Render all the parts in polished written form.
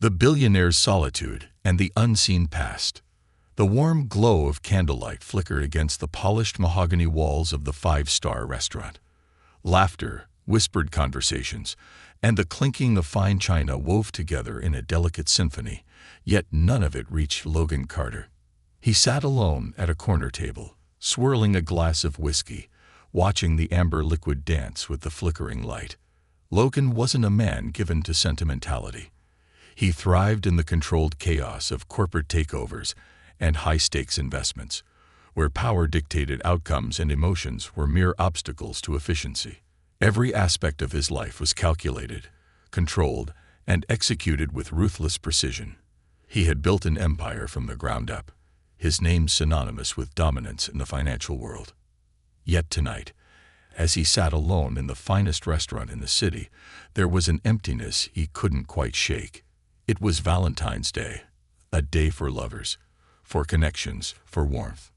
The billionaire's solitude and the unseen past. The warm glow of candlelight flickered against the polished mahogany walls of the five-star restaurant. Laughter, whispered conversations, and the clinking of fine china wove together in a delicate symphony, yet none of it reached Logan Carter. He sat alone at a corner table, swirling a glass of whiskey, watching the amber liquid dance with the flickering light. Logan wasn't a man given to sentimentality. He thrived in the controlled chaos of corporate takeovers and high-stakes investments, where power dictated outcomes and emotions were mere obstacles to efficiency. Every aspect of his life was calculated, controlled, and executed with ruthless precision. He had built an empire from the ground up, his name synonymous with dominance in the financial world. Yet tonight, as he sat alone in the finest restaurant in the city, there was an emptiness he couldn't quite shake. It was Valentine's Day, a day for lovers, for connections, for warmth,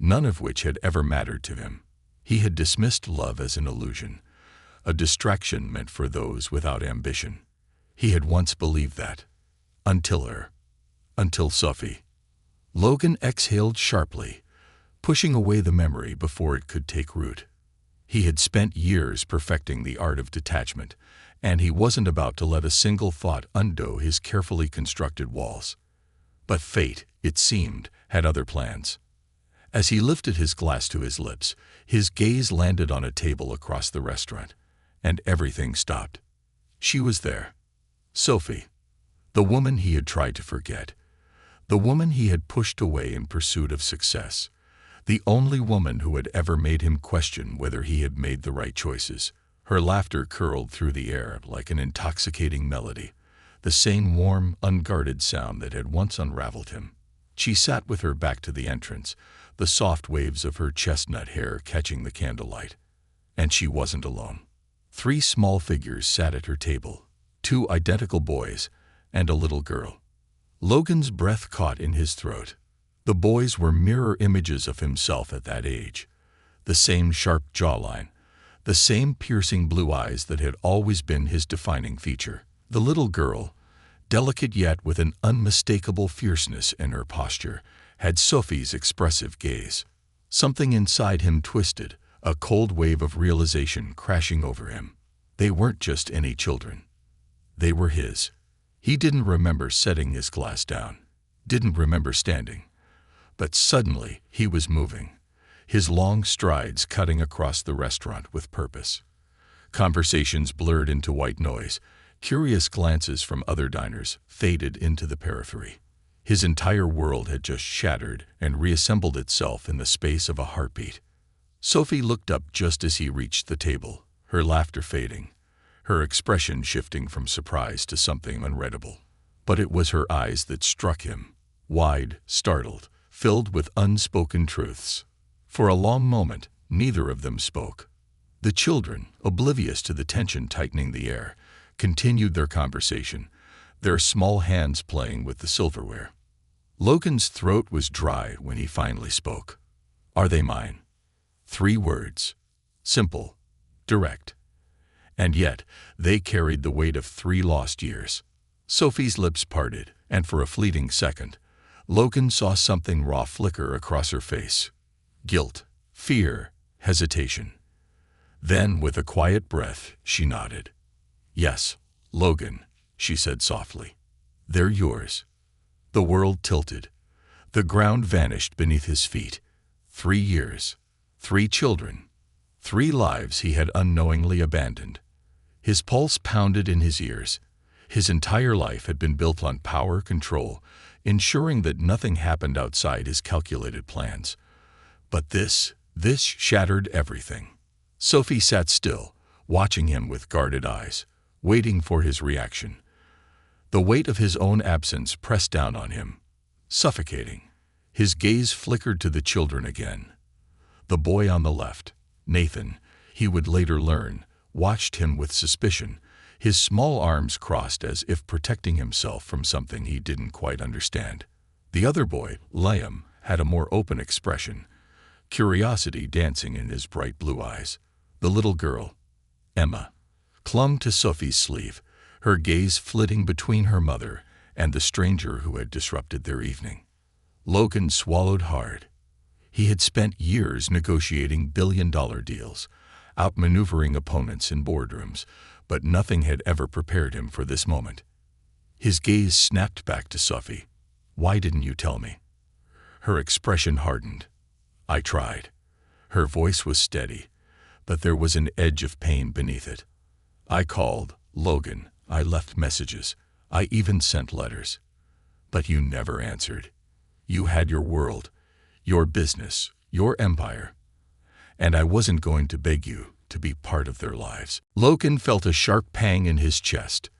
none of which had ever mattered to him. He had dismissed love as an illusion, a distraction meant for those without ambition. He had once believed that. Until Sophie. Logan exhaled sharply, pushing away the memory before it could take root. He had spent years perfecting the art of detachment, and he wasn't about to let a single thought undo his carefully constructed walls. But fate, it seemed, had other plans. As he lifted his glass to his lips, his gaze landed on a table across the restaurant, and everything stopped. She was there. Sophie. The woman he had tried to forget. The woman he had pushed away in pursuit of success. The only woman who had ever made him question whether he had made the right choices. Her laughter curled through the air like an intoxicating melody, the same warm, unguarded sound that had once unraveled him. She sat with her back to the entrance, the soft waves of her chestnut hair catching the candlelight. And she wasn't alone. 3 small figures sat at her table, 2 identical boys and a little girl. Logan's breath caught in his throat. The boys were mirror images of himself at that age. The same sharp jawline, the same piercing blue eyes that had always been his defining feature. The little girl, delicate yet with an unmistakable fierceness in her posture, had Sophie's expressive gaze. Something inside him twisted, a cold wave of realization crashing over him. They weren't just any children. They were his. He didn't remember setting his glass down, didn't remember standing. But suddenly he was moving, his long strides cutting across the restaurant with purpose. Conversations blurred into white noise. Curious glances from other diners faded into the periphery. His entire world had just shattered and reassembled itself in the space of a heartbeat. Sophie looked up just as he reached the table, her laughter fading, her expression shifting from surprise to something unreadable. But it was her eyes that struck him, wide, startled, filled with unspoken truths. For a long moment, neither of them spoke. The children, oblivious to the tension tightening the air, continued their conversation, their small hands playing with the silverware. Logan's throat was dry when he finally spoke. "Are they mine?" 3 words. Simple, direct. And yet, they carried the weight of 3 lost years. Sophie's lips parted, and for a fleeting second, Logan saw something raw flicker across her face. Guilt, fear, hesitation. Then, with a quiet breath, she nodded. "Yes, Logan," she said softly. "They're yours." The world tilted. The ground vanished beneath his feet. 3 years, 3 children, 3 lives he had unknowingly abandoned. His pulse pounded in his ears. His entire life had been built on power control, ensuring that nothing happened outside his calculated plans. But this shattered everything. Sophie sat still, watching him with guarded eyes, waiting for his reaction. The weight of his own absence pressed down on him, suffocating. His gaze flickered to the children again. The boy on the left, Nathan, he would later learn, watched him with suspicion, his small arms crossed as if protecting himself from something he didn't quite understand. The other boy, Liam, had a more open expression, curiosity dancing in his bright blue eyes. The little girl, Emma, clung to Sophie's sleeve, her gaze flitting between her mother and the stranger who had disrupted their evening. Logan swallowed hard. He had spent years negotiating billion-dollar deals, outmaneuvering opponents in boardrooms, but nothing had ever prepared him for this moment. His gaze snapped back to Sophie. "Why didn't you tell me?" Her expression hardened. "I tried." Her voice was steady, but there was an edge of pain beneath it. "I called, Logan. I left messages. I even sent letters. But you never answered. You had your world, your business, your empire. And I wasn't going to beg you to be part of their lives." Logan felt a sharp pang in his chest.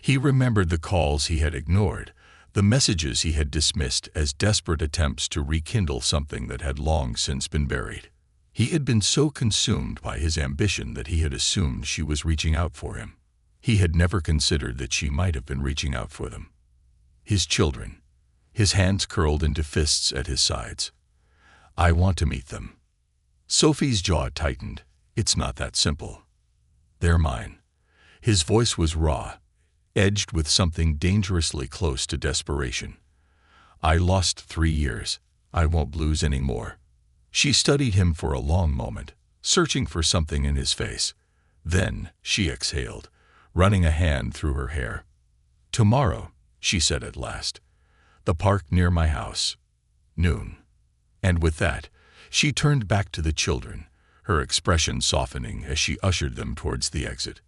He remembered the calls he had ignored, the messages he had dismissed as desperate attempts to rekindle something that had long since been buried. He had been so consumed by his ambition that he had assumed she was reaching out for him. He had never considered that she might have been reaching out for them. His children. His hands curled into fists at his sides. "I want to meet them." Sophie's jaw tightened. "It's not that simple. They're mine." His voice was raw, edged with something dangerously close to desperation. "I lost 3 years. I won't lose any more." She studied him for a long moment, searching for something in his face. Then she exhaled, running a hand through her hair. "Tomorrow," she said at last. "The park near my house. Noon." And with that, she turned back to the children, her expression softening as she ushered them towards the exit.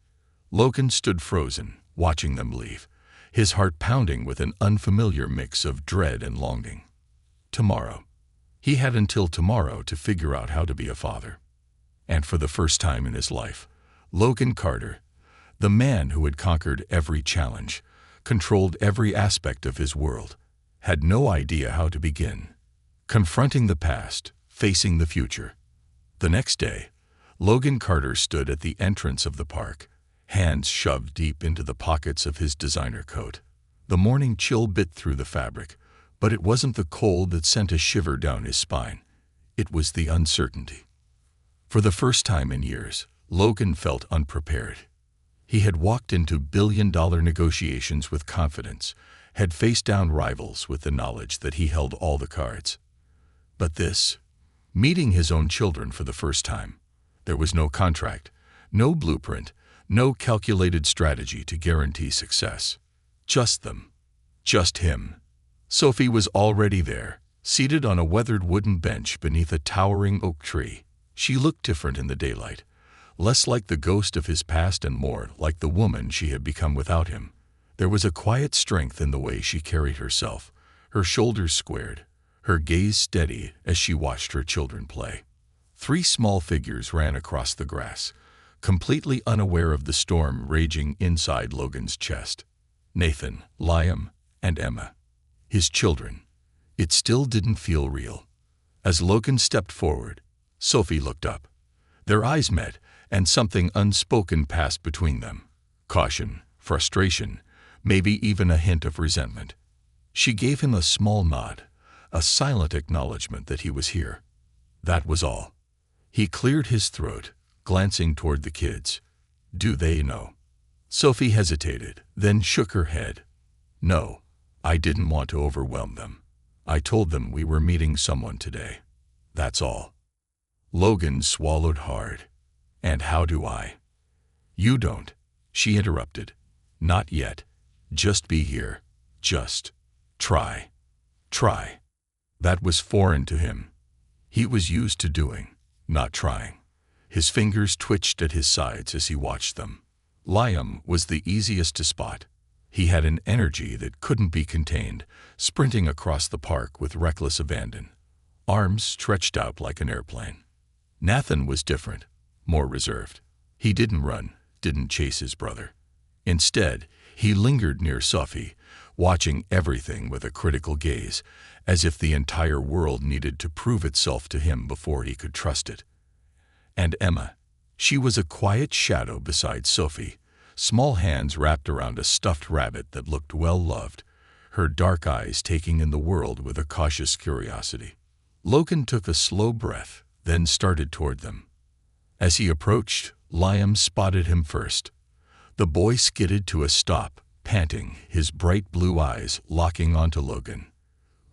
Logan stood frozen, watching them leave, his heart pounding with an unfamiliar mix of dread and longing. Tomorrow. He had until tomorrow to figure out how to be a father. And for the first time in his life, Logan Carter, the man who had conquered every challenge, controlled every aspect of his world, had no idea how to begin. Confronting the past, facing the future. The next day, Logan Carter stood at the entrance of the park, hands shoved deep into the pockets of his designer coat. The morning chill bit through the fabric, but it wasn't the cold that sent a shiver down his spine. It was the uncertainty. For the first time in years, Logan felt unprepared. He had walked into billion-dollar negotiations with confidence, had faced down rivals with the knowledge that he held all the cards. But this, meeting his own children for the first time, there was no contract, no blueprint, no calculated strategy to guarantee success. Just them. Just him. Sophie was already there, seated on a weathered wooden bench beneath a towering oak tree. She looked different in the daylight, less like the ghost of his past and more like the woman she had become without him. There was a quiet strength in the way she carried herself, her shoulders squared, her gaze steady as she watched her children play. 3 small figures ran across the grass, completely unaware of the storm raging inside Logan's chest. Nathan, Liam, and Emma. His children. It still didn't feel real. As Logan stepped forward, Sophie looked up. Their eyes met, and something unspoken passed between them. Caution, frustration, maybe even a hint of resentment. She gave him a small nod, a silent acknowledgement that he was here. That was all. He cleared his throat, glancing toward the kids. "Do they know?" Sophie hesitated, then shook her head. "No. I didn't want to overwhelm them. I told them we were meeting someone today. That's all." Logan swallowed hard. "And how do I?" "You don't," she interrupted. "Not yet. Just be here. Just try. Try." That was foreign to him. He was used to doing, not trying. His fingers twitched at his sides as he watched them. Liam was the easiest to spot. He had an energy that couldn't be contained, sprinting across the park with reckless abandon, arms stretched out like an airplane. Nathan was different, more reserved. He didn't run, didn't chase his brother. Instead, he lingered near Sophie, watching everything with a critical gaze, as if the entire world needed to prove itself to him before he could trust it. And Emma, she was a quiet shadow beside Sophie, small hands wrapped around a stuffed rabbit that looked well-loved, her dark eyes taking in the world with a cautious curiosity. Logan took a slow breath, then started toward them. As he approached, Liam spotted him first. The boy skidded to a stop, panting, his bright blue eyes locking onto Logan.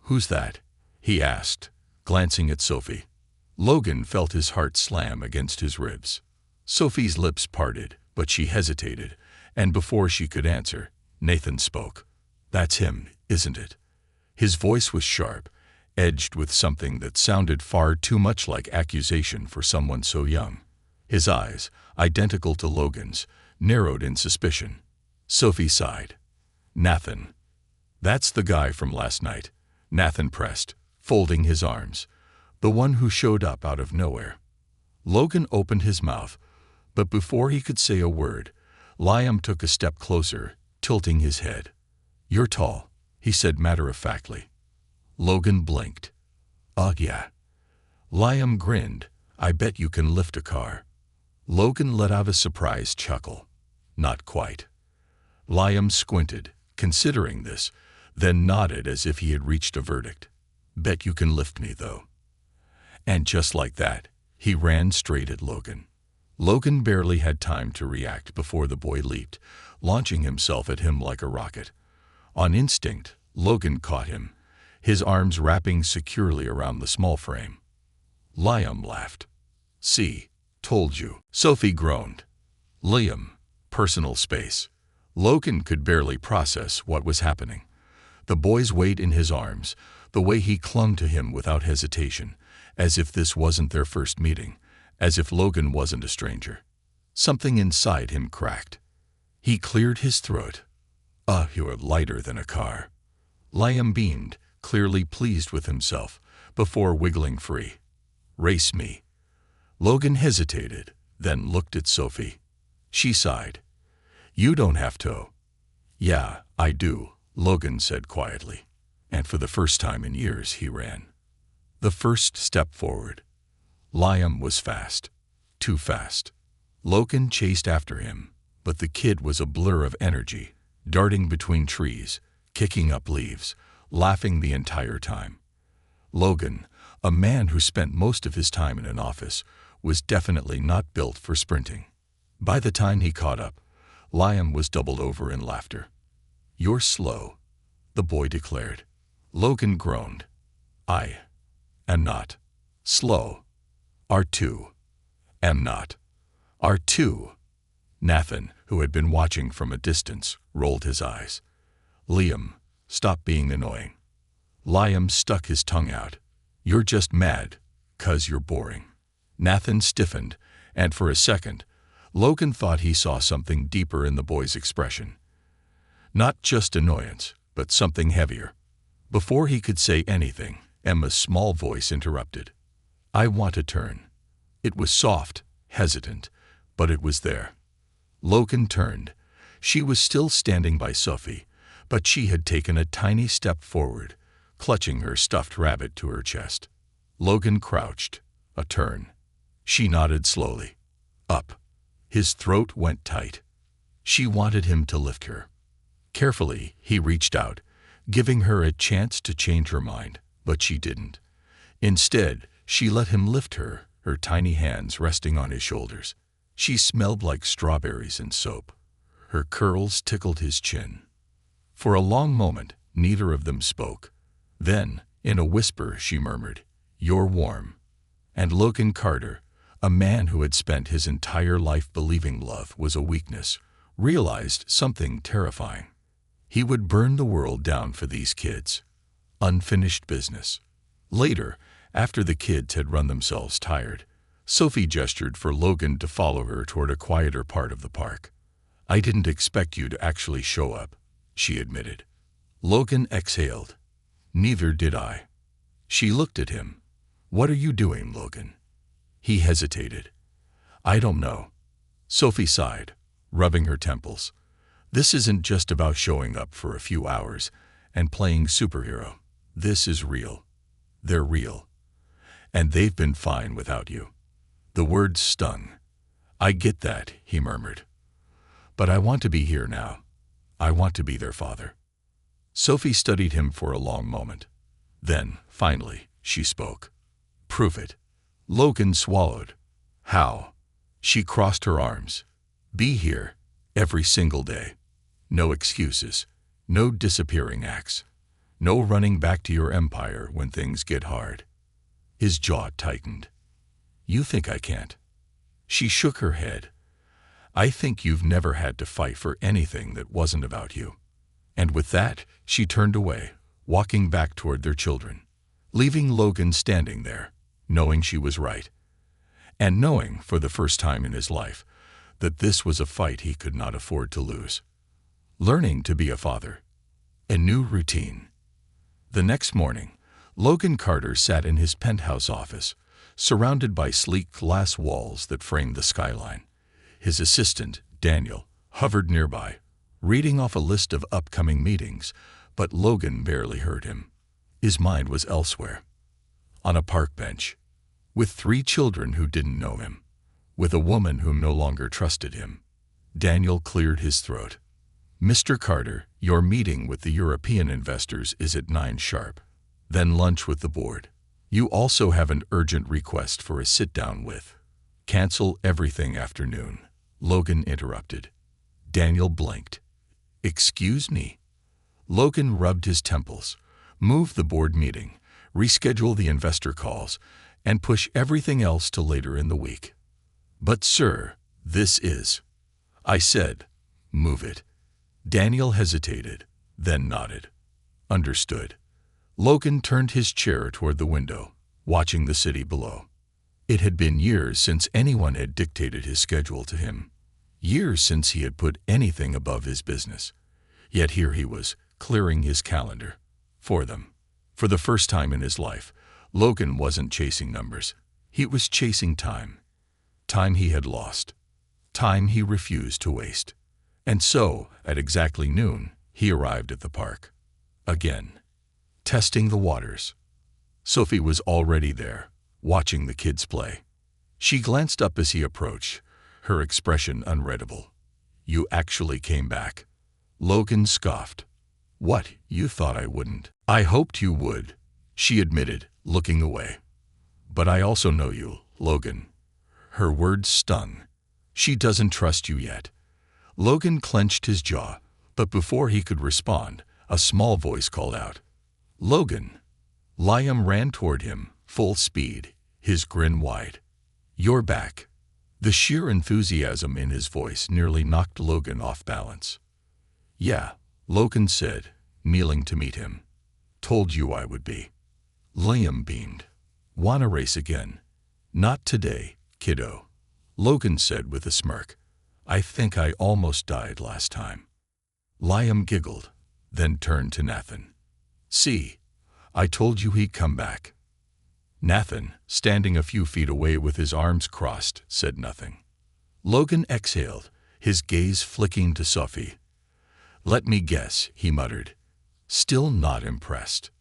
"Who's that?" he asked, glancing at Sophie. Logan felt his heart slam against his ribs. Sophie's lips parted, but she hesitated, and before she could answer, Nathan spoke. "That's him, isn't it?" His voice was sharp, edged with something that sounded far too much like accusation for someone so young. His eyes, identical to Logan's, narrowed in suspicion. Sophie sighed. "Nathan." "That's the guy from last night," Nathan pressed, folding his arms. "The one who showed up out of nowhere." Logan opened his mouth, but before he could say a word, Liam took a step closer, tilting his head. "You're tall," he said matter-of-factly. Logan blinked. Yeah." Liam grinned. "I bet you can lift a car." Logan let out a surprised chuckle. "Not quite." Liam squinted, considering this, then nodded as if he had reached a verdict. "Bet you can lift me, though." And just like that, he ran straight at Logan. Logan barely had time to react before the boy leaped, launching himself at him like a rocket. On instinct, Logan caught him, his arms wrapping securely around the small frame. Liam laughed. "See, told you." Sophie groaned. Liam, personal space. Logan could barely process what was happening. The boy's weight in his arms, the way he clung to him without hesitation, as if this wasn't their first meeting, as if Logan wasn't a stranger. Something inside him cracked. He cleared his throat. You're lighter than a car." Liam beamed, clearly pleased with himself, before wiggling free. "Race me." Logan hesitated, then looked at Sophie. She sighed. "You don't have to." "Yeah, I do," Logan said quietly. And for the first time in years, he ran. The first step forward. Liam was fast. Too fast. Logan chased after him, but the kid was a blur of energy, darting between trees, kicking up leaves, laughing the entire time. Logan, a man who spent most of his time in an office, was definitely not built for sprinting. By the time he caught up, Liam was doubled over in laughter. "You're slow," the boy declared. Logan groaned. "I am not slow. R2. Am not. R2. Nathan, who had been watching from a distance, rolled his eyes. "Liam, stop being annoying." Liam stuck his tongue out. "You're just mad, 'cause you're boring." Nathan stiffened, and for a second, Logan thought he saw something deeper in the boy's expression. Not just annoyance, but something heavier. Before he could say anything, Emma's small voice interrupted. "I want to turn." It was soft, hesitant, but it was there. Logan turned. She was still standing by Sophie, but she had taken a tiny step forward, clutching her stuffed rabbit to her chest. Logan crouched. A turn. She nodded slowly. Up. His throat went tight. She wanted him to lift her. Carefully, he reached out, giving her a chance to change her mind, but she didn't. Instead, she let him lift her, her tiny hands resting on his shoulders. She smelled like strawberries and soap. Her curls tickled his chin. For a long moment, neither of them spoke. Then, in a whisper, she murmured, "You're warm." And Logan Carter, a man who had spent his entire life believing love was a weakness, realized something terrifying. He would burn the world down for these kids. Unfinished business. Later, after the kids had run themselves tired, Sophie gestured for Logan to follow her toward a quieter part of the park. "I didn't expect you to actually show up," she admitted. Logan exhaled. "Neither did I." She looked at him. "What are you doing, Logan?" He hesitated. "I don't know." Sophie sighed, rubbing her temples. "This isn't just about showing up for a few hours and playing superhero. This is real. They're real. And they've been fine without you." The words stung. "I get that," he murmured. "But I want to be here now. I want to be their father." Sophie studied him for a long moment. Then, finally, she spoke. "Prove it." Logan swallowed. "How?" She crossed her arms. "Be here, every single day. No excuses. No disappearing acts. No running back to your empire when things get hard. His jaw tightened. You think I can't? She shook her head. I think you've never had to fight for anything that wasn't about you. And with that, she turned away, walking back toward their children, leaving Logan standing there, knowing she was right, and knowing, for the first time in his life, that this was a fight he could not afford to lose. Learning to be a father. A new routine. The next morning, Logan Carter sat in his penthouse office, surrounded by sleek glass walls that framed the skyline. His assistant, Daniel, hovered nearby, reading off a list of upcoming meetings, but Logan barely heard him. His mind was elsewhere. On a park bench, with 3 children who didn't know him, with a woman whom no longer trusted him. Daniel cleared his throat. Mr. Carter, your meeting with the European investors is at 9 sharp. Then lunch with the board. You also have an urgent request for a sit-down with. Cancel everything after noon. Logan interrupted. Daniel blinked. Excuse me? Logan rubbed his temples, moved the board meeting, reschedule the investor calls, and push everything else to later in the week. But sir, this is... I said, move it. Daniel hesitated, then nodded. Understood. Logan turned his chair toward the window, watching the city below. It had been years since anyone had dictated his schedule to him. Years since he had put anything above his business. Yet here he was, clearing his calendar. For them. For the first time in his life, Logan wasn't chasing numbers. He was chasing time. Time he had lost. Time he refused to waste. And so, at exactly noon, he arrived at the park. Again. Testing the waters. Sophie was already there, watching the kids play. She glanced up as he approached, her expression unreadable. You actually came back. Logan scoffed. What, you thought I wouldn't? I hoped you would, she admitted, looking away. But I also know you, Logan. Her words stung. She doesn't trust you yet. Logan clenched his jaw, but before he could respond, a small voice called out. Logan. Liam ran toward him, full speed, his grin wide. You're back. The sheer enthusiasm in his voice nearly knocked Logan off balance. Yeah, Logan said, kneeling to meet him. Told you I would be. Liam beamed. Wanna race again? Not today, kiddo. Logan said with a smirk. I think I almost died last time. Liam giggled, then turned to Nathan. See, I told you he'd come back. Nathan, standing a few feet away with his arms crossed, said nothing. Logan exhaled, his gaze flicking to Sophie. Let me guess, he muttered. Still not impressed.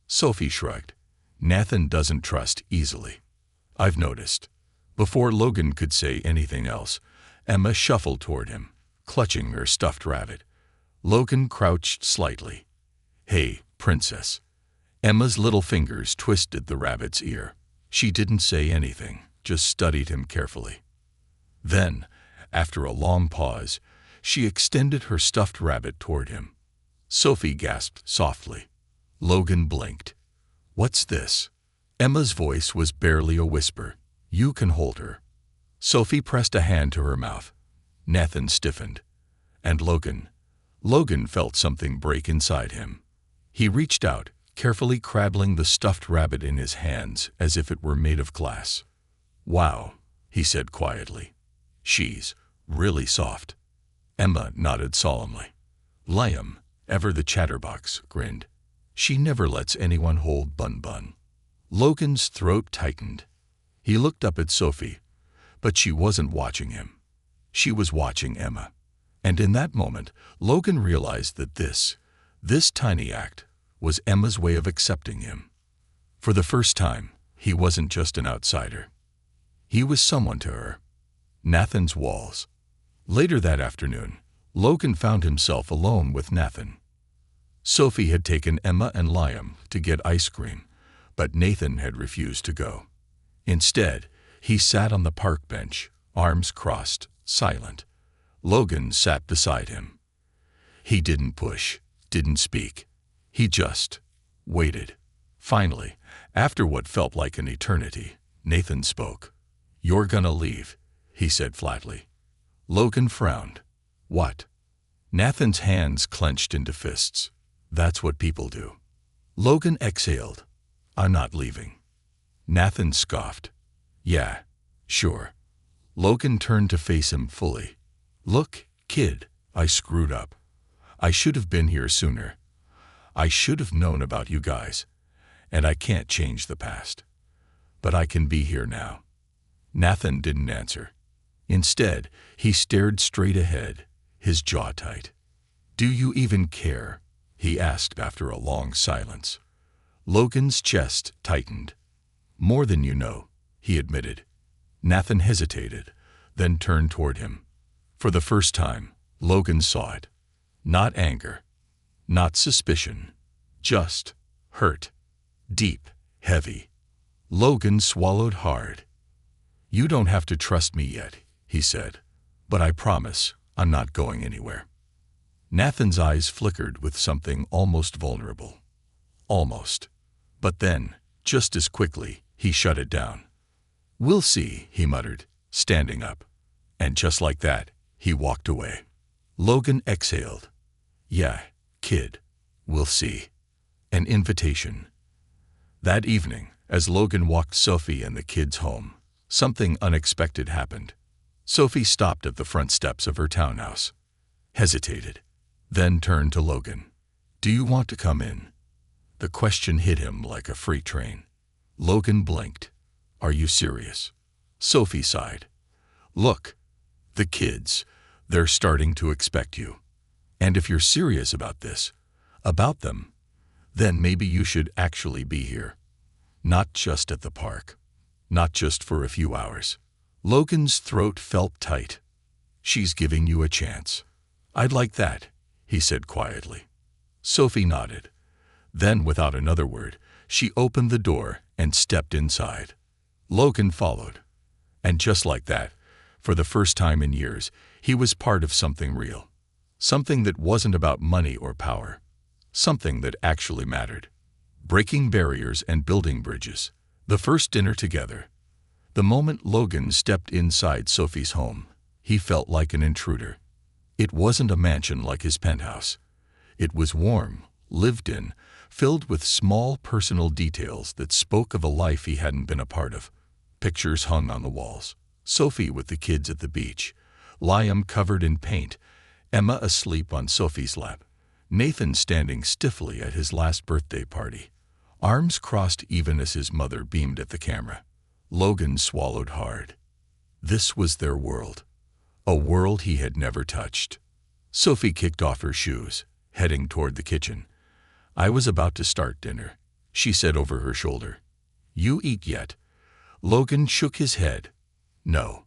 Sophie shrugged. Nathan doesn't trust easily. I've noticed. Before Logan could say anything else, Emma shuffled toward him, clutching her stuffed rabbit. Logan crouched slightly. Hey, princess. Emma's little fingers twisted the rabbit's ear. She didn't say anything, just studied him carefully. Then, after a long pause, she extended her stuffed rabbit toward him. Sophie gasped softly. Logan blinked. What's this? Emma's voice was barely a whisper. You can hold her. Sophie pressed a hand to her mouth. Nathan stiffened. And Logan felt something break inside him. He reached out, carefully cradling the stuffed rabbit in his hands as if it were made of glass. Wow, he said quietly. She's really soft. Emma nodded solemnly. Liam, ever the chatterbox, grinned. She never lets anyone hold Bun. Logan's throat tightened. He looked up at Sophie, but she wasn't watching him. She was watching Emma. And in that moment, Logan realized that this tiny act, was Emma's way of accepting him. For the first time, he wasn't just an outsider. He was someone to her. Nathan's walls. Later that afternoon, Logan found himself alone with Nathan. Sophie had taken Emma and Liam to get ice cream, but Nathan had refused to go. Instead, he sat on the park bench, arms crossed, silent. Logan sat beside him. He didn't push, didn't speak. He just waited. Finally, after what felt like an eternity, Nathan spoke. "You're gonna leave," he said flatly. Logan frowned. "What?" Nathan's hands clenched into fists. "That's what people do." Logan exhaled. "I'm not leaving." Nathan scoffed. "Yeah, sure." Logan turned to face him fully. "Look, kid, I screwed up. I should have been here sooner. I should have known about you guys, and I can't change the past. But I can be here now." Nathan didn't answer. Instead, he stared straight ahead, his jaw tight. "Do you even care?" he asked after a long silence. Logan's chest tightened. "More than you know," he admitted. Nathan hesitated, then turned toward him. For the first time, Logan saw it. Not anger, not suspicion, just hurt. Deep, heavy. Logan swallowed hard. "You don't have to trust me yet," he said, "but I promise I'm not going anywhere." Nathan's eyes flickered with something almost vulnerable. Almost. But then, just as quickly, he shut it down. "We'll see," he muttered, standing up. And just like that, he walked away. Logan exhaled. "Yeah, kid, we'll see." An invitation. That evening, as Logan walked Sophie and the kids home, something unexpected happened. Sophie stopped at the front steps of her townhouse, hesitated, then turned to Logan. "Do you want to come in?" The question hit him like a freight train. Logan blinked. "Are you serious?" Sophie sighed. "Look, the kids, they're starting to expect you. And if you're serious about this, about them, then maybe you should actually be here. Not just at the park. Not just for a few hours." Logan's throat felt tight. "She's giving you a chance." "I'd like that," he said quietly. Sophie nodded. Then, without another word, she opened the door and stepped inside. Logan followed. And just like that, for the first time in years, he was part of something real. Something that wasn't about money or power. Something that actually mattered. Breaking barriers and building bridges. The first dinner together. The moment Logan stepped inside Sophie's home, he felt like an intruder. It wasn't a mansion like his penthouse. It was warm, lived in, filled with small personal details that spoke of a life he hadn't been a part of. Pictures hung on the walls. Sophie with the kids at the beach. Liam covered in paint. Emma asleep on Sophie's lap. Nathan standing stiffly at his last birthday party. Arms crossed even as his mother beamed at the camera. Logan swallowed hard. This was their world. A world he had never touched. Sophie kicked off her shoes, heading toward the kitchen. "I was about to start dinner," she said over her shoulder. "You eat yet?" Logan shook his head. "No."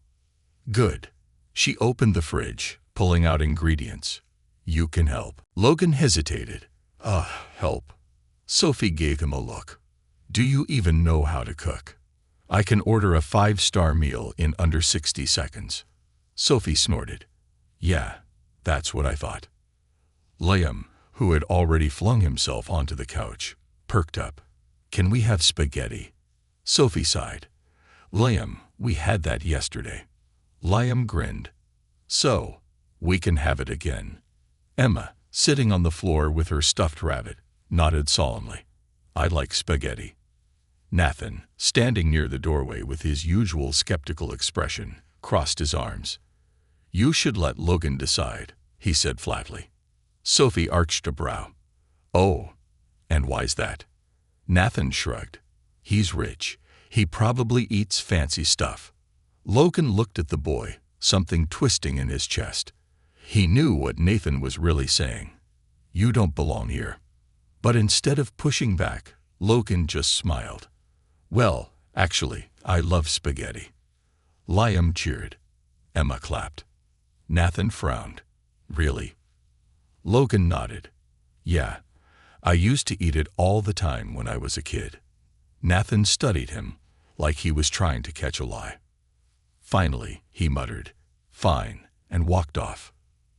"Good." She opened the fridge, pulling out ingredients. "You can help." Logan hesitated. Help." Sophie gave him a look. "Do you even know how to cook?" "I can order a 5-star meal in under 60 seconds." Sophie snorted. "Yeah, that's what I thought." Liam, who had already flung himself onto the couch, perked up. "Can we have spaghetti?" Sophie sighed. "Liam, we had that yesterday." Liam grinned. "So, we can have it again." Emma, sitting on the floor with her stuffed rabbit, nodded solemnly. "I like spaghetti." Nathan, standing near the doorway with his usual skeptical expression, crossed his arms. "You should let Logan decide," he said flatly. Sophie arched a brow. "Oh, and why's that?" Nathan shrugged. "He's rich. He probably eats fancy stuff." Logan looked at the boy, something twisting in his chest. He knew what Nathan was really saying. "You don't belong here." But instead of pushing back, Logan just smiled. "Well, actually, I love spaghetti." Liam cheered. Emma clapped. Nathan frowned. "Really?" Logan nodded. "Yeah, I used to eat it all the time when I was a kid." Nathan studied him, like he was trying to catch a lie. Finally, he muttered, "Fine," and walked off.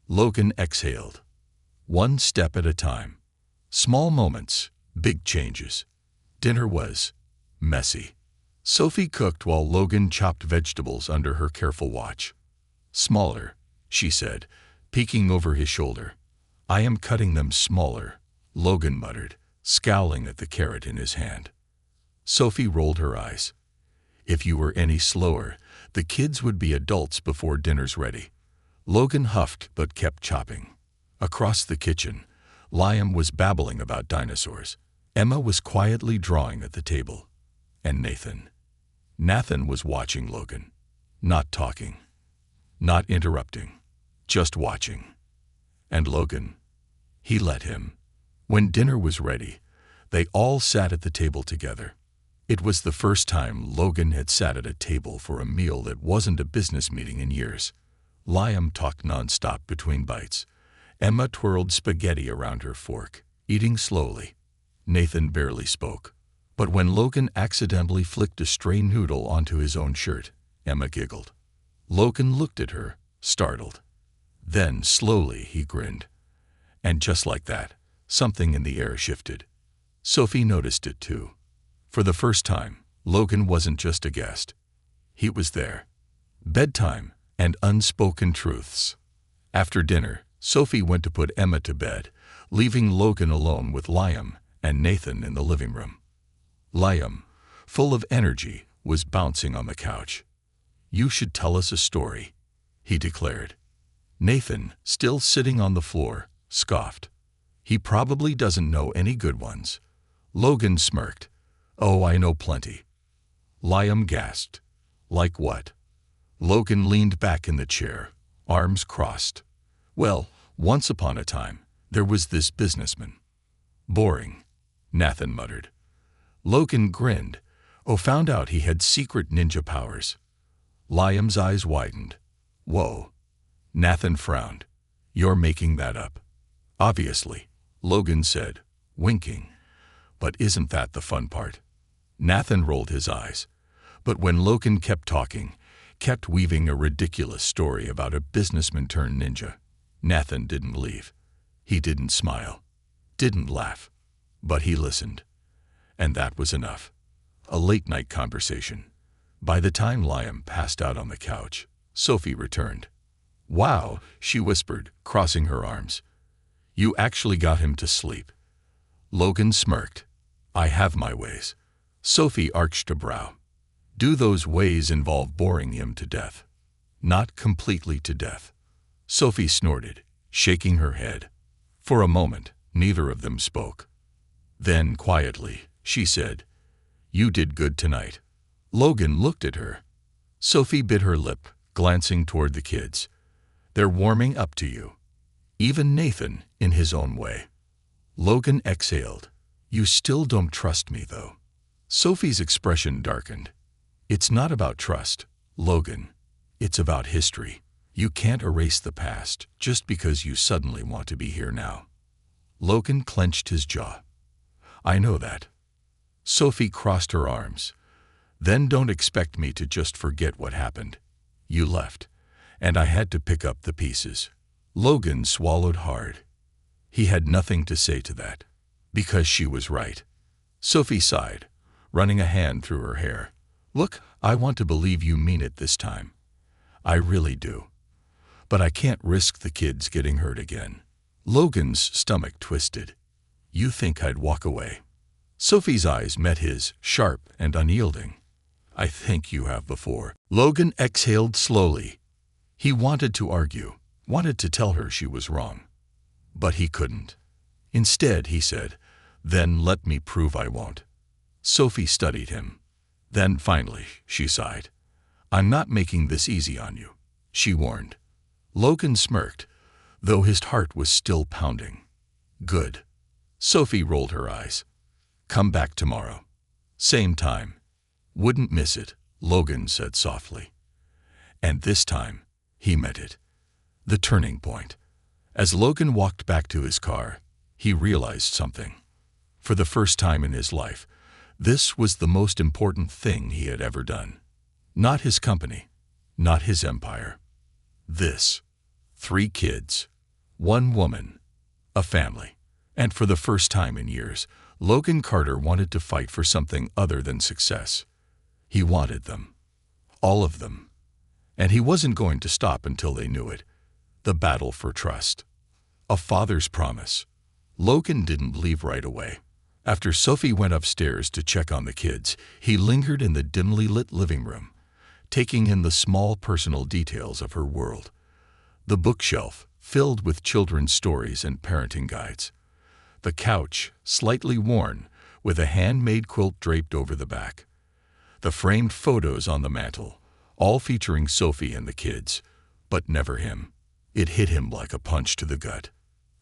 Logan exhaled. One step at a time. Small moments, big changes. Dinner was messy. Sophie cooked while Logan chopped vegetables under her careful watch. Smaller, she said, peeking over his shoulder. I am cutting them smaller, Logan muttered, scowling at the carrot in his hand. Sophie rolled her eyes. If you were any slower, the kids would be adults before dinner's ready. Logan huffed but kept chopping. Across the kitchen, Liam was babbling about dinosaurs. Emma was quietly drawing at the table. And Nathan was watching Logan. Not talking. Not interrupting. Just watching. And Logan, he let him. When dinner was ready, they all sat at the table together. It was the first time Logan had sat at a table for a meal that wasn't a business meeting in years. Liam talked nonstop between bites. Emma twirled spaghetti around her fork, eating slowly. Nathan barely spoke. But when Logan accidentally flicked a stray noodle onto his own shirt, Emma giggled. Logan looked at her, startled. Then, slowly, he grinned. And just like that, something in the air shifted. Sophie noticed it too. For the first time, Logan wasn't just a guest. He was there. Bedtime and unspoken truths. After dinner, Sophie went to put Emma to bed, leaving Logan alone with Liam and Nathan in the living room. Liam, full of energy, was bouncing on the couch. You should tell us a story, he declared. Nathan, still sitting on the floor, scoffed. He probably doesn't know any good ones. Logan smirked. Oh, I know plenty. Liam gasped. Like what? Logan leaned back in the chair, arms crossed. Well, once upon a time, there was this businessman. Boring, Nathan muttered. Logan grinned. Oh, found out he had secret ninja powers. Liam's eyes widened. Whoa. Nathan frowned. You're making that up. Obviously, Logan said, winking. But isn't that the fun part? Nathan rolled his eyes. But when Logan kept talking, kept weaving a ridiculous story about a businessman turned ninja, Nathan didn't leave. He didn't smile. Didn't laugh. But he listened. And that was enough. A late-night conversation. By the time Liam passed out on the couch, Sophie returned. Wow, she whispered, crossing her arms. You actually got him to sleep. Logan smirked. I have my ways. Sophie arched a brow. Do those ways involve boring him to death? Not completely to death. Sophie snorted, shaking her head. For a moment, neither of them spoke. Then, quietly, she said, You did good tonight. Logan looked at her. Sophie bit her lip, glancing toward the kids. They're warming up to you. Even Nathan, in his own way. Logan exhaled. You still don't trust me, though. Sophie's expression darkened. It's not about trust, Logan. It's about history. You can't erase the past just because you suddenly want to be here now. Logan clenched his jaw. I know that. Sophie crossed her arms. Then don't expect me to just forget what happened. You left, and I had to pick up the pieces. Logan swallowed hard. He had nothing to say to that, because she was right. Sophie sighed, running a hand through her hair. Look, I want to believe you mean it this time. I really do. But I can't risk the kids getting hurt again. Logan's stomach twisted. You think I'd walk away? Sophie's eyes met his, sharp and unyielding. I think you have before. Logan exhaled slowly. He wanted to argue, wanted to tell her she was wrong. But he couldn't. Instead, he said, Then let me prove I won't. Sophie studied him. Then finally, she sighed. I'm not making this easy on you, she warned. Logan smirked, though his heart was still pounding. Good. Sophie rolled her eyes. Come back tomorrow. Same time. Wouldn't miss it, Logan said softly. And this time, he meant it. The turning point. As Logan walked back to his car, he realized something. For the first time in his life, this was the most important thing he had ever done. Not his company, not his empire. This. 3 kids. 1 woman. a family. And for the first time in years, Logan Carter wanted to fight for something other than success. He wanted them. All of them. And he wasn't going to stop until they knew it. The battle for trust. A father's promise. Logan didn't leave right away. After Sophie went upstairs to check on the kids, he lingered in the dimly lit living room, taking in the small personal details of her world. The bookshelf, filled with children's stories and parenting guides. The couch, slightly worn, with a handmade quilt draped over the back. The framed photos on the mantel, all featuring Sophie and the kids, but never him. It hit him like a punch to the gut.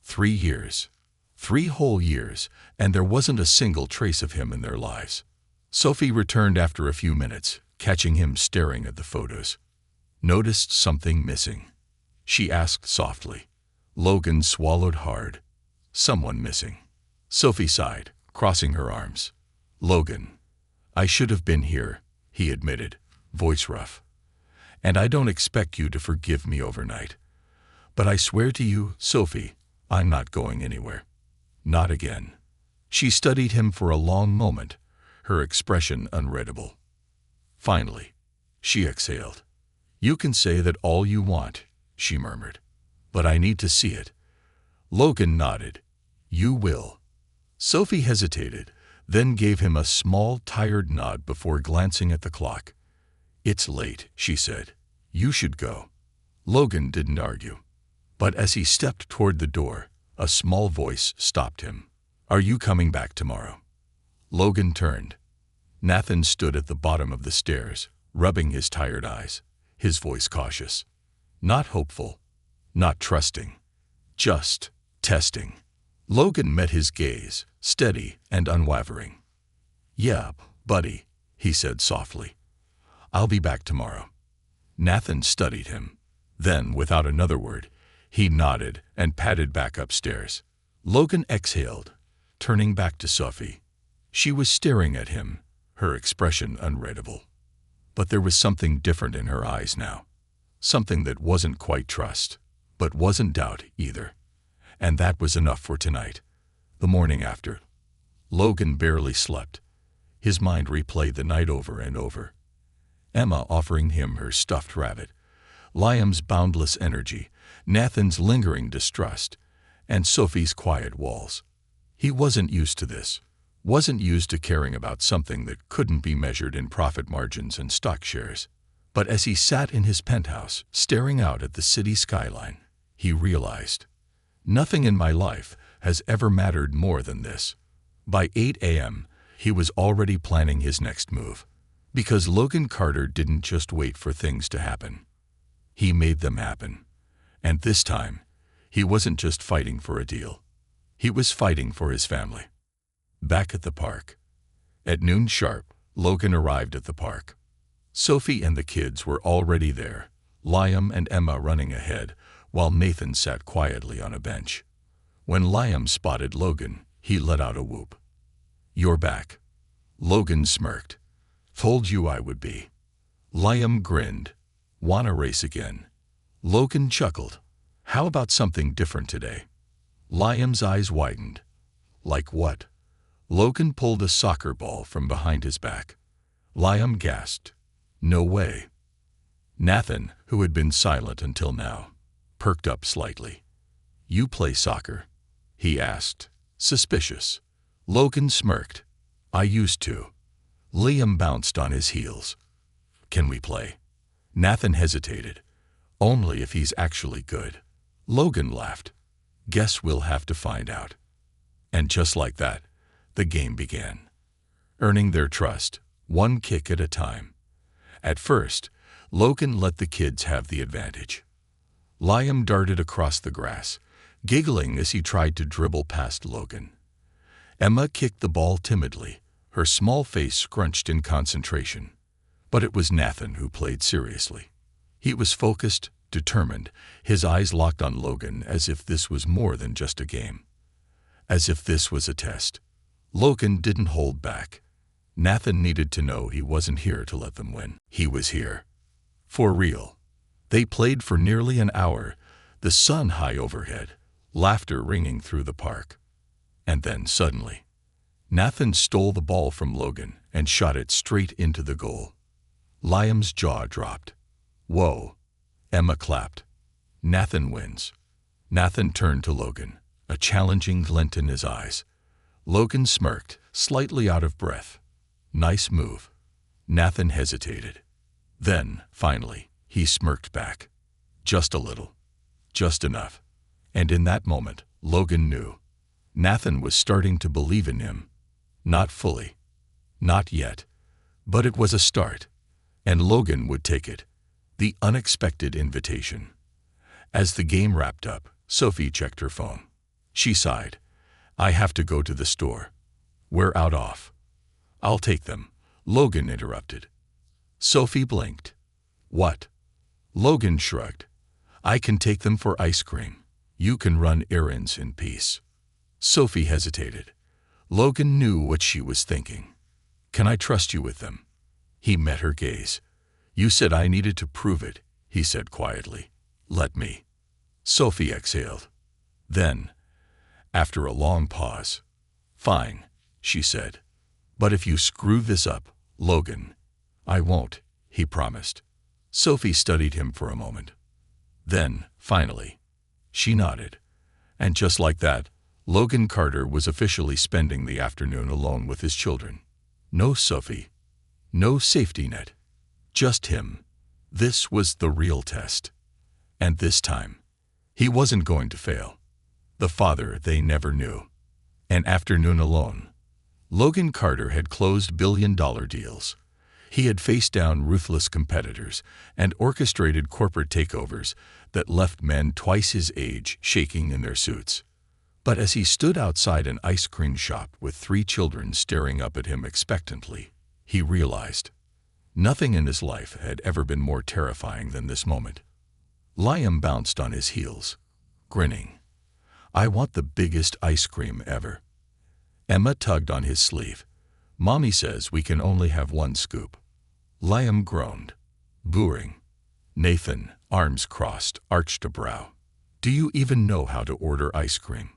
3 years. 3 whole years, and there wasn't a single trace of him in their lives. Sophie returned after a few minutes, catching him staring at the photos. Noticed something missing. She asked softly. Logan swallowed hard. Someone missing. Sophie sighed, crossing her arms. Logan, I should have been here, he admitted, voice rough. And I don't expect you to forgive me overnight. But I swear to you, Sophie, I'm not going anywhere. Not again. She studied him for a long moment, her expression unreadable. Finally, she exhaled. You can say that all you want, she murmured. But I need to see it. Logan nodded. You will. Sophie hesitated, then gave him a small, tired nod before glancing at the clock. It's late, she said. You should go. Logan didn't argue. But as he stepped toward the door, a small voice stopped him. Are you coming back tomorrow? Logan turned. Nathan stood at the bottom of the stairs, rubbing his tired eyes, his voice cautious. Not hopeful, not trusting, just testing. Logan met his gaze, steady and unwavering. Yeah, buddy, he said softly. I'll be back tomorrow. Nathan studied him. Then, without another word, he nodded and padded back upstairs. Logan exhaled, turning back to Sophie. She was staring at him, her expression unreadable. But there was something different in her eyes now. Something that wasn't quite trust, but wasn't doubt either. And that was enough for tonight. The morning after, Logan barely slept. His mind replayed the night over and over. Emma offering him her stuffed rabbit, Liam's boundless energy, Nathan's lingering distrust, and Sophie's quiet walls. He wasn't used to this, wasn't used to caring about something that couldn't be measured in profit margins and stock shares. But as he sat in his penthouse, staring out at the city skyline, he realized, nothing in my life has ever mattered more than this. By 8 a.m., he was already planning his next move. Because Logan Carter didn't just wait for things to happen. He made them happen. And this time, he wasn't just fighting for a deal. He was fighting for his family. Back at the park. At noon sharp, Logan arrived at the park. Sophie and the kids were already there, Liam and Emma running ahead, while Nathan sat quietly on a bench. When Liam spotted Logan, he let out a whoop. You're back. Logan smirked. Told you I would be. Liam grinned. Wanna race again? Logan chuckled. How about something different today? Liam's eyes widened. Like what? Logan pulled a soccer ball from behind his back. Liam gasped. No way. Nathan, who had been silent until now, perked up slightly. You play soccer? He asked, suspicious. Logan smirked. I used to. Liam bounced on his heels. Can we play? Nathan hesitated. Only if he's actually good. Logan laughed. Guess we'll have to find out. And just like that, the game began. Earning their trust, one kick at a time. At first, Logan let the kids have the advantage. Liam darted across the grass, giggling as he tried to dribble past Logan. Emma kicked the ball timidly, her small face scrunched in concentration. But it was Nathan who played seriously. He was focused, determined, his eyes locked on Logan as if this was more than just a game. As if this was a test. Logan didn't hold back. Nathan needed to know he wasn't here to let them win. He was here. For real. They played for nearly an hour, the sun high overhead, laughter ringing through the park. And then, suddenly, Nathan stole the ball from Logan and shot it straight into the goal. Liam's jaw dropped. Whoa! Emma clapped. Nathan wins. Nathan turned to Logan, a challenging glint in his eyes. Logan smirked, slightly out of breath. Nice move. Nathan hesitated. Then, finally, he smirked back. Just a little. Just enough. And in that moment, Logan knew. Nathan was starting to believe in him. Not fully. Not yet. But it was a start. And Logan would take it. The unexpected invitation. As the game wrapped up, Sophie checked her phone. She sighed. I have to go to the store. We're out off. I'll take them, Logan interrupted. Sophie blinked. What? Logan shrugged. I can take them for ice cream. You can run errands in peace. Sophie hesitated. Logan knew what she was thinking. Can I trust you with them? He met her gaze. You said I needed to prove it, he said quietly. Let me. Sophie exhaled. Then, after a long pause, fine, she said. But if you screw this up, Logan, I won't, he promised. Sophie studied him for a moment. Then, finally, she nodded. And just like that, Logan Carter was officially spending the afternoon alone with his children. No Sophie. No safety net. Just him. This was the real test. And this time, he wasn't going to fail. The father they never knew. An afternoon alone. Logan Carter had closed billion-dollar deals. He had faced down ruthless competitors and orchestrated corporate takeovers that left men twice his age shaking in their suits. But as he stood outside an ice cream shop with 3 children staring up at him expectantly, he realized nothing in his life had ever been more terrifying than this moment. Liam bounced on his heels, grinning. I want the biggest ice cream ever. Emma tugged on his sleeve. Mommy says we can only have 1 scoop. Liam groaned, booing. Nathan, arms crossed, arched a brow. Do you even know how to order ice cream?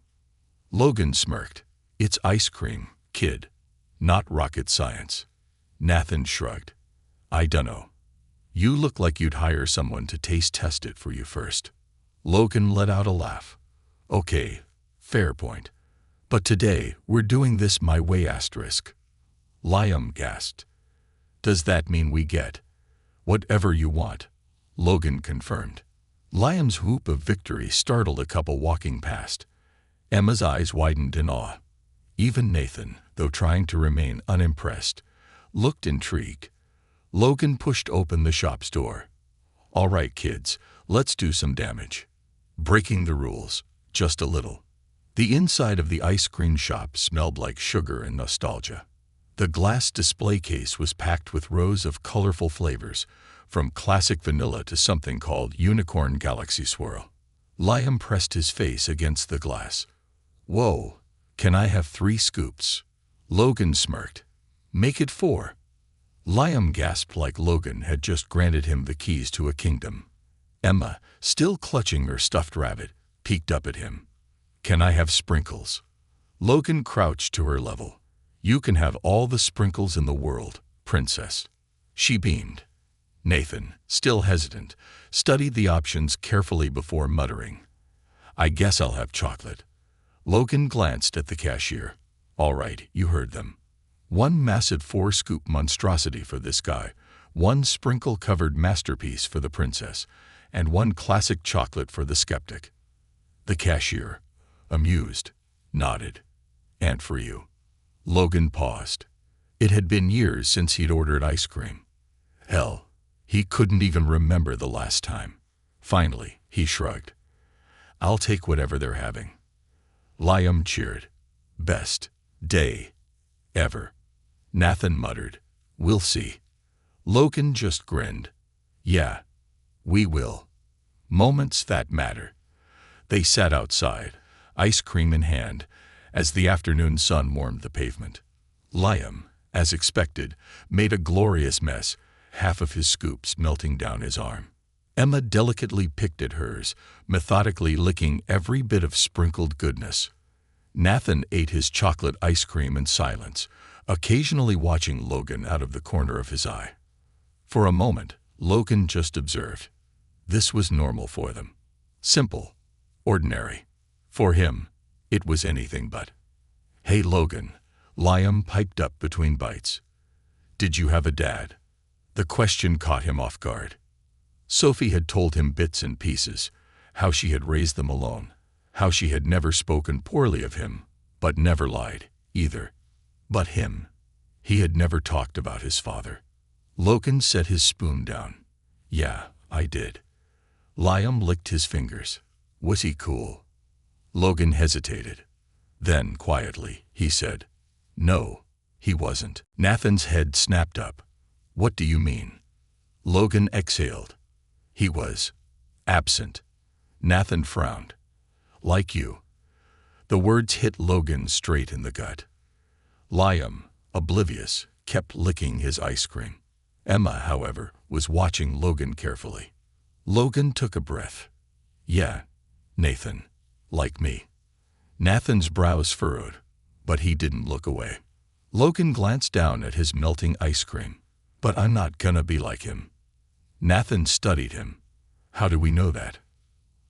Logan smirked. It's ice cream, kid. Not rocket science. Nathan shrugged. I dunno. You look like you'd hire someone to taste test it for you first. Logan let out a laugh. Okay, fair point. But today, we're doing this my way asterisk. Liam gasped. Does that mean we get whatever you want? Logan confirmed. Liam's whoop of victory startled a couple walking past. Emma's eyes widened in awe. Even Nathan, though trying to remain unimpressed, looked intrigued. Logan pushed open the shop's door. All right, kids, let's do some damage. Breaking the rules, just a little. The inside of the ice cream shop smelled like sugar and nostalgia. The glass display case was packed with rows of colorful flavors, from classic vanilla to something called Unicorn Galaxy Swirl. Liam pressed his face against the glass. Whoa, can I have 3 scoops? Logan smirked. Make it 4. Liam gasped like Logan had just granted him the keys to a kingdom. Emma, still clutching her stuffed rabbit, peeked up at him. Can I have sprinkles? Logan crouched to her level. You can have all the sprinkles in the world, princess. She beamed. Nathan, still hesitant, studied the options carefully before muttering. I guess I'll have chocolate. Logan glanced at the cashier. All right, you heard them. 1 massive 4-scoop monstrosity for this guy, 1 sprinkle-covered masterpiece for the princess, and 1 classic chocolate for the skeptic. The cashier, amused, nodded. And for you. Logan paused. It had been years since he'd ordered ice cream. Hell, he couldn't even remember the last time. Finally, he shrugged. I'll take whatever they're having. Liam cheered. Best day ever. Nathan muttered. We'll see. Logan just grinned. Yeah, we will. Moments that matter. They sat outside, ice cream in hand, as the afternoon sun warmed the pavement. Liam, as expected, made a glorious mess, half of his scoops melting down his arm. Emma delicately picked at hers, methodically licking every bit of sprinkled goodness. Nathan ate his chocolate ice cream in silence, occasionally watching Logan out of the corner of his eye. For a moment, Logan just observed. This was normal for them. Simple. Ordinary. For him, it was anything but. "Hey, Logan," Liam piped up between bites. "Did you have a dad?" The question caught him off guard. Sophie had told him bits and pieces, how she had raised them alone, how she had never spoken poorly of him, but never lied, either. But him. He had never talked about his father. Logan set his spoon down. "Yeah, I did." Liam licked his fingers. "Was he cool?" Logan hesitated. Then, quietly, he said, "No, he wasn't." Nathan's head snapped up. "What do you mean?" Logan exhaled. "He was absent." Nathan frowned. "Like you." The words hit Logan straight in the gut. Liam, oblivious, kept licking his ice cream. Emma, however, was watching Logan carefully. Logan took a breath. "Yeah, Nathan. Like me." Nathan's brows furrowed, but he didn't look away. Logan glanced down at his melting ice cream. "But I'm not gonna be like him." Nathan studied him. "How do we know that?"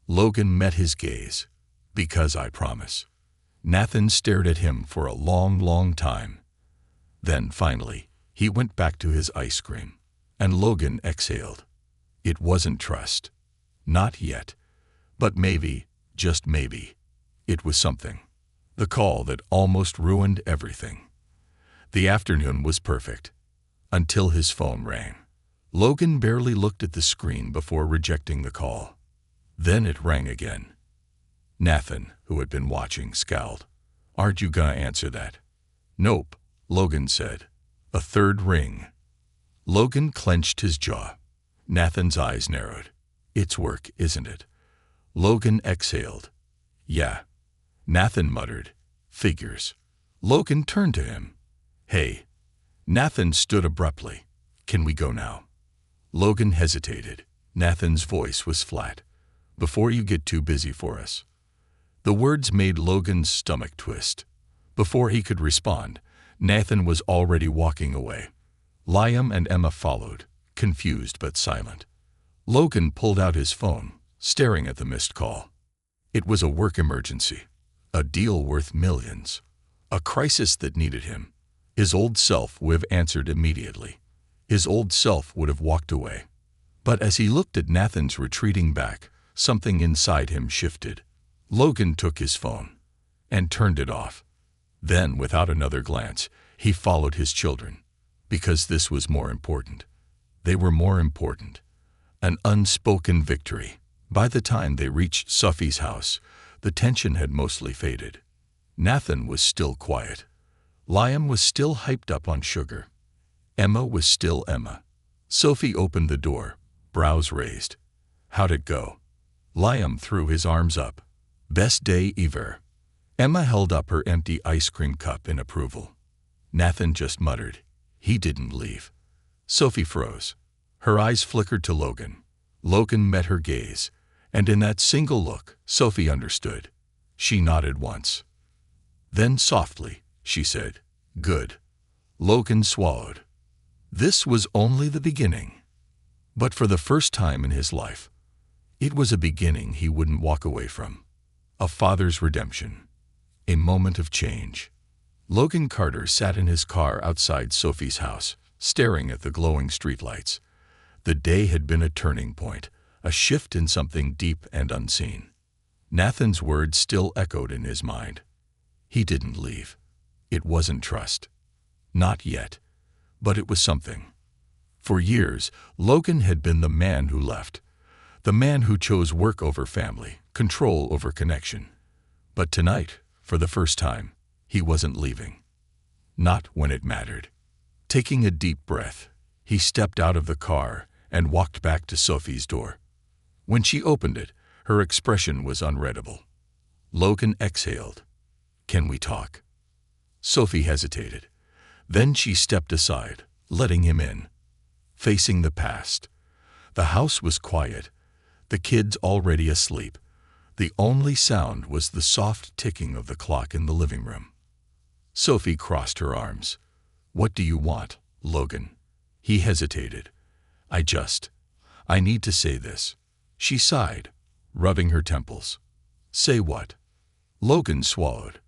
Logan met his gaze. "Because I promise." Nathan stared at him for a long, long time. Then, finally, he went back to his ice cream, and Logan exhaled. It wasn't trust. Not yet. But maybe, just maybe, it was something. The call that almost ruined everything. The afternoon was perfect. Until his phone rang. Logan barely looked at the screen before rejecting the call. Then it rang again. Nathan, who had been watching, scowled. "Aren't you gonna answer that?" "Nope," Logan said. A third ring. Logan clenched his jaw. Nathan's eyes narrowed. "It's work, isn't it?" Logan exhaled. "Yeah." Nathan muttered. "Figures." Logan turned to him. "Hey." Nathan stood abruptly. "Can we go now?" Logan hesitated. Nathan's voice was flat. "Before you get too busy for us." The words made Logan's stomach twist. Before he could respond, Nathan was already walking away. Liam and Emma followed, confused but silent. Logan pulled out his phone, staring at the missed call. It was a work emergency. A deal worth millions. A crisis that needed him. His old self would have answered immediately. His old self would have walked away. But as he looked at Nathan's retreating back, something inside him shifted. Logan took his phone and turned it off. Then, without another glance, he followed his children. Because this was more important. They were more important. An unspoken victory. By the time they reached Sophie's house, the tension had mostly faded. Nathan was still quiet. Liam was still hyped up on sugar. Emma was still Emma. Sophie opened the door, brows raised. "How'd it go?" Liam threw his arms up. "Best day ever." Emma held up her empty ice cream cup in approval. Nathan just muttered. He didn't leave. Sophie froze. Her eyes flickered to Logan. Logan met her gaze, and in that single look, Sophie understood. She nodded once. Then softly, she said, "Good." Logan swallowed. This was only the beginning. But for the first time in his life, it was a beginning he wouldn't walk away from. A father's redemption. A moment of change. Logan Carter sat in his car outside Sophie's house, staring at the glowing streetlights. The day had been a turning point, a shift in something deep and unseen. Nathan's words still echoed in his mind. He didn't leave. It wasn't trust. Not yet. But it was something. For years, Logan had been the man who left. The man who chose work over family, control over connection. But tonight, for the first time, he wasn't leaving. Not when it mattered. Taking a deep breath, he stepped out of the car and walked back to Sophie's door. When she opened it, her expression was unreadable. Logan exhaled. "Can we talk?" Sophie hesitated. Then she stepped aside, letting him in. Facing the past. The house was quiet, The kids already asleep. The only sound was the soft ticking of the clock in the living room. Sophie crossed her arms. "What do you want, Logan?" He hesitated. I need to say this." She sighed, rubbing her temples. "Say what?" Logan swallowed.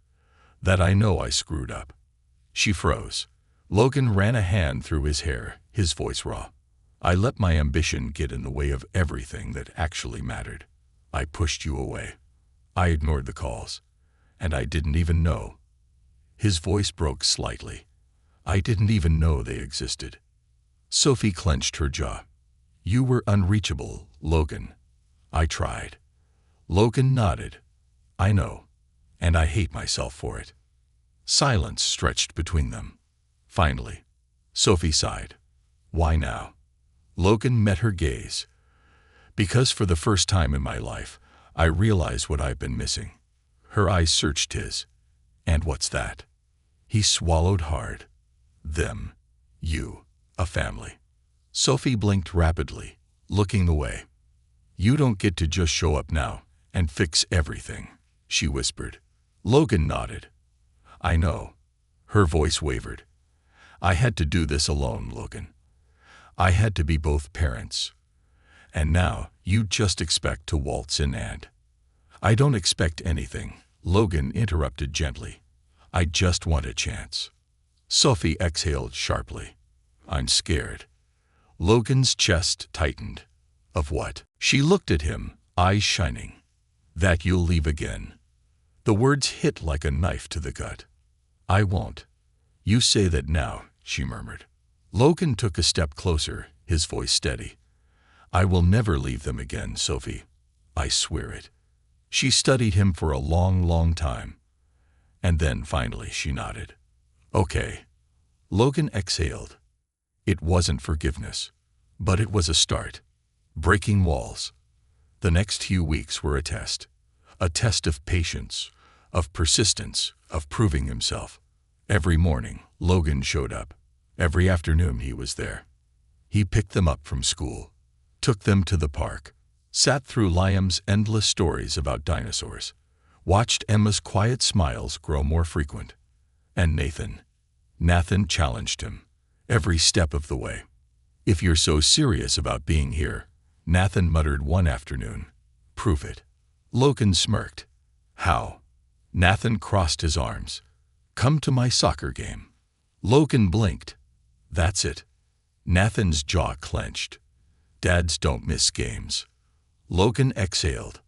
"That I know I screwed up." She froze. Logan ran a hand through his hair, his voice raw. "I let my ambition get in the way of everything that actually mattered. I pushed you away. I ignored the calls. And I didn't even know." His voice broke slightly. "I didn't even know they existed." Sophie clenched her jaw. "You were unreachable, Logan." "I tried." Logan nodded. "I know. And I hate myself for it." Silence stretched between them. Finally, Sophie sighed. "Why now?" Logan met her gaze. "Because for the first time in my life, I realize what I've been missing." Her eyes searched his. "And what's that?" He swallowed hard. "Them. You. A family." Sophie blinked rapidly, looking away. "You don't get to just show up now and fix everything," she whispered. Logan nodded. "I know." Her voice wavered. "I had to do this alone, Logan. I had to be both parents. And now you just expect to waltz in and—" "I don't expect anything," Logan interrupted gently. "I just want a chance." Sophie exhaled sharply. "I'm scared." Logan's chest tightened. "Of what?" She looked at him, eyes shining. "That you'll leave again." The words hit like a knife to the gut. "I won't." "You say that now," she murmured. Logan took a step closer, his voice steady. "I will never leave them again, Sophie. I swear it." She studied him for a long, long time. And then, finally, she nodded. "Okay." Logan exhaled. It wasn't forgiveness, but it was a start. Breaking walls. The next few weeks were a test of patience, of persistence, of proving himself. Every morning, Logan showed up. Every afternoon, he was there. He picked them up from school, took them to the park, sat through Liam's endless stories about dinosaurs, watched Emma's quiet smiles grow more frequent. And Nathan challenged him every step of the way. "If you're so serious about being here," Nathan muttered one afternoon, "prove it." Logan smirked. "How?" Nathan crossed his arms. "Come to my soccer game." Logan blinked. "That's it." Nathan's jaw clenched. "Dads don't miss games." Logan exhaled.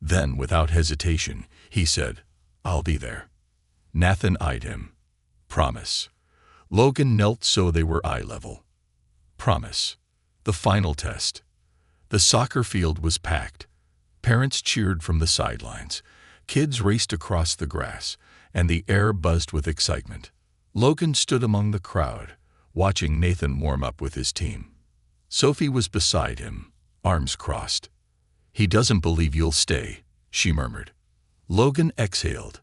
Then, without hesitation, he said, "I'll be there." Nathan eyed him. "Promise." Logan knelt so they were eye level. "Promise." The final test. The soccer field was packed. Parents cheered from the sidelines. Kids raced across the grass, and the air buzzed with excitement. Logan stood among the crowd, watching Nathan warm up with his team. Sophie was beside him, arms crossed. "He doesn't believe you'll stay," she murmured. Logan exhaled.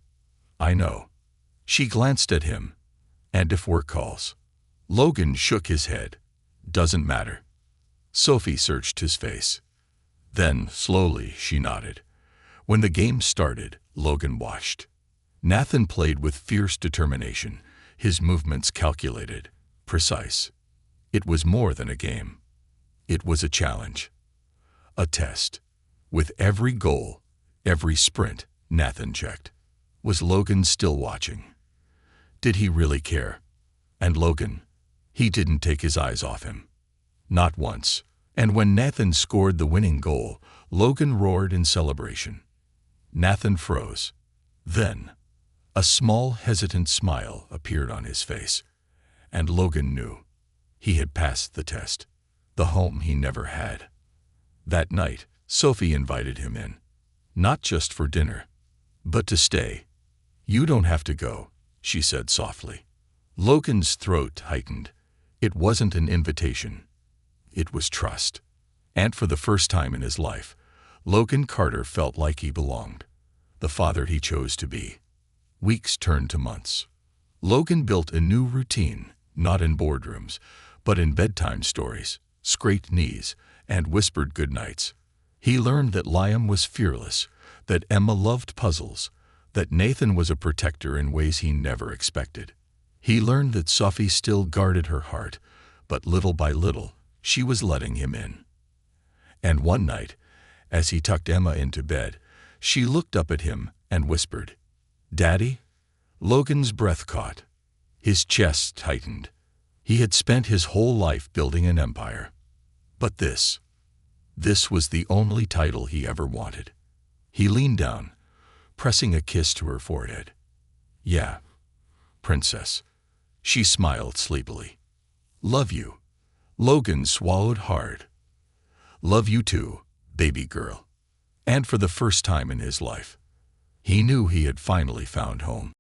"I know." She glanced at him. "And if work calls?" Logan shook his head. "Doesn't matter." Sophie searched his face. Then, slowly, she nodded. When the game started, Logan watched. Nathan played with fierce determination, his movements calculated, precise. It was more than a game. It was a challenge. A test. With every goal, every sprint, Nathan checked. Was Logan still watching? Did he really care? And Logan, he didn't take his eyes off him. Not once. And when Nathan scored the winning goal, Logan roared in celebration. Nathan froze. Then, a small, hesitant smile appeared on his face. And Logan knew. He had passed the test. The home he never had. That night, Sophie invited him in. Not just for dinner, but to stay. "You don't have to go," she said softly. Logan's throat tightened. It wasn't an invitation. It was trust. And for the first time in his life, Logan Carter felt like he belonged. The father he chose to be. Weeks turned to months. Logan built a new routine, not in boardrooms, but in bedtime stories, scraped knees, and whispered goodnights. He learned that Liam was fearless, that Emma loved puzzles, that Nathan was a protector in ways he never expected. He learned that Sophie still guarded her heart, but little by little, she was letting him in. And one night, as he tucked Emma into bed, she looked up at him and whispered, "Daddy?" Logan's breath caught. His chest tightened. He had spent his whole life building an empire. But this was the only title he ever wanted. He leaned down, pressing a kiss to her forehead. "Yeah, princess." She smiled sleepily. "Love you." Logan swallowed hard. "Love you too, baby girl." And for the first time in his life, he knew he had finally found home.